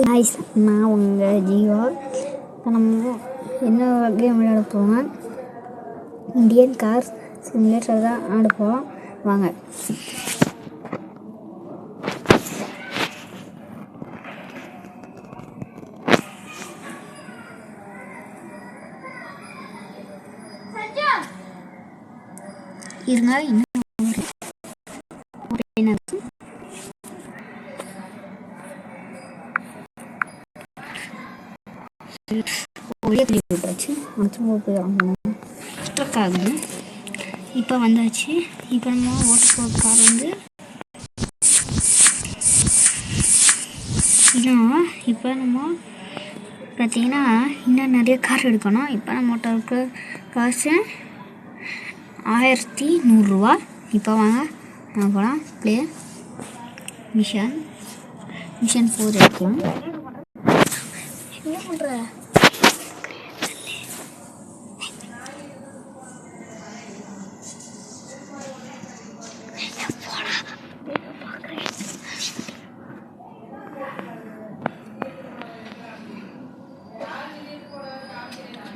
Nice. நான் உங்கள் ஜீவா. இப்போ நம்ம என்ன கேம் விளையாட போனால் இந்தியன் கார் சிமுலேட்டர் தான் ஆட போகிறோம். வாங்க. இருங்க இன்னும் ஒரே கிளிக் போட்டாச்சு. ஸ்ட்ரக் ஆகுது. இப்போ வந்தாச்சு. இப்போ நம்ம ஓட்ட போகிற கார் வந்து இன்னும் இப்போ நம்ம பார்த்தீங்கன்னா இன்னும் நிறைய கார் எடுக்கணும். இப்போ நம்ம ஓட்ட காசு 1100 இப்போ வாங்க நம்ம போகலாம். ப்ளே மிஷன் 4 எடுக்கலாம். என்ன பண்ணுற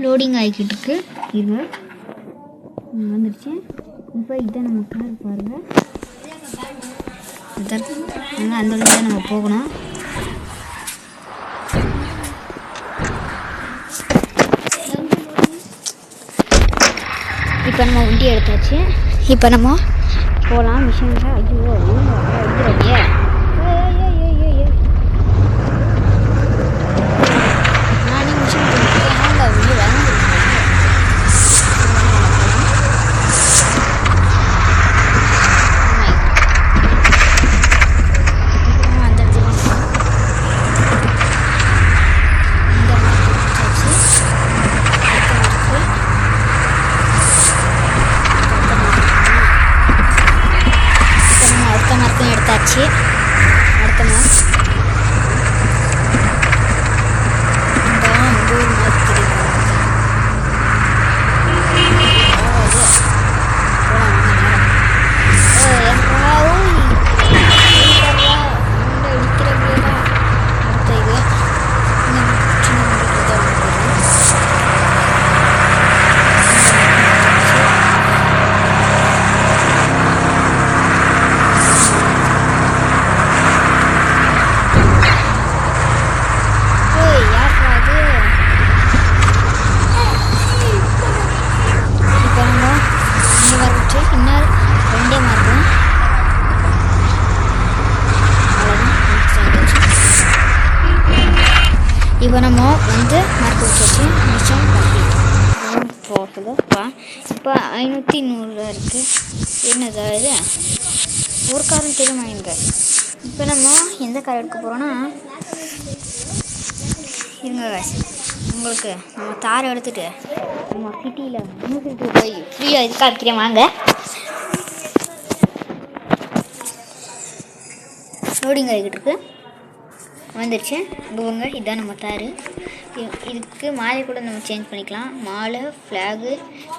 லோடிங் ஆகிக்கிட்டு இருக்கு. இது வந்துடுச்சு. இப்போ இதான் நம்ம கார் பாருங்கள். அங்கே அந்த வழியாக நம்ம போகணும். இப்போ நம்ம வண்டி எடுத்தாச்சு. இப்போ நம்ம போகலாம் மிஷினில். ஐயோ வந்துடுறீங்க. நானே மிஷின் கொடுத்துருக்கேன். வெளியே வாங்க. எடுத்தாச்சு. அடுத்த மாதம் இப்போ நம்ம வந்து மார்க் வச்சாச்சு. மிஷன் போகுதுப்பா. இப்போ 500 இருக்குது. என்னது இது ஒரு காரும் தெரியுமா எங்க? இப்போ நம்ம எந்த கார் எடுக்க போகிறோன்னா இருங்க உங்களுக்கு நம்ம தாரை எடுத்துகிட்டு நம்ம சிட்டியில் யூனிவர்சிட்டி போய் ஃப்ரீயாக இது காமிக்கிறேன் வாங்க. லோடிங் ஆகிக்கிட்டு இருக்கு. வந்துடுச்சு. இங்கே இதான் நம்ம தார். இதுக்கு மாலை கூட நம்ம சேஞ்ச் பண்ணிக்கலாம். மாலை ஃப்ளாகு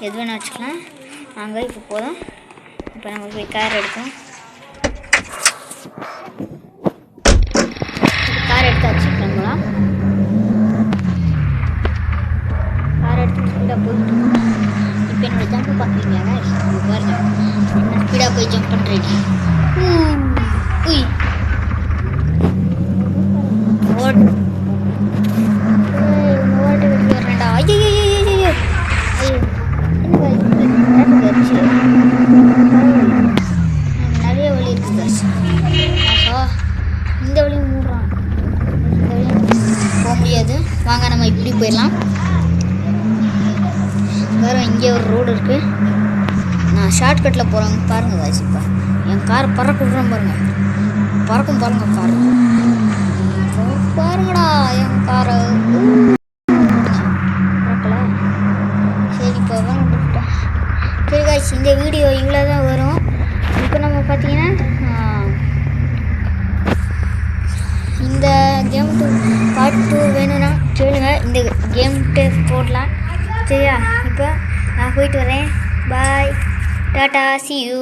எது வேணா வச்சுக்கலாம். நாங்கள் இப்போ போதும். இப்போ நம்ம போய் கார் எடுப்போம். கார் எடுத்தாச்சு. கிளம்பலாம். கார் எடுத்து ஸ்பீடாக போயிட்டு இப்போ என்னோடய ஜம்ப் பார்க்குறீங்க பாருங்க. என்ன ஸ்பீடாக போய் ஜம்ப் பண்ணுறீங்க. நிறைய வழி இருக்குது. இந்த வழியும் மூடுறான். இந்த வழியும் போக முடியாது. வாங்க நம்ம இப்படி போயிடலாம். வேறு இங்கே ஒரு ரோடு இருக்குது. நான் ஷார்ட்கட்டில் போகிறாங்க பாருங்கள் காய்ச்சி. இப்போ என் கார் பறக்க விட்றேன் பாருங்கள். பறக்கும் பாருங்கள் கார். பாருங்கடா என் காரை பறக்கல. சரி இப்போ வந்துட்டேன். சரி காய்ச்சி இந்த வீடியோ இவ்வளோ தான் வரும். இப்போ நம்ம பார்த்தீங்கன்னா இந்த கேம் பார்ட் 2 வேணும்னா கேளுங்க. இந்த கேம் போடலாம். சரியா? இப்போ நான் போயிட்டு வரேன். பாய், டாட்டா, see you.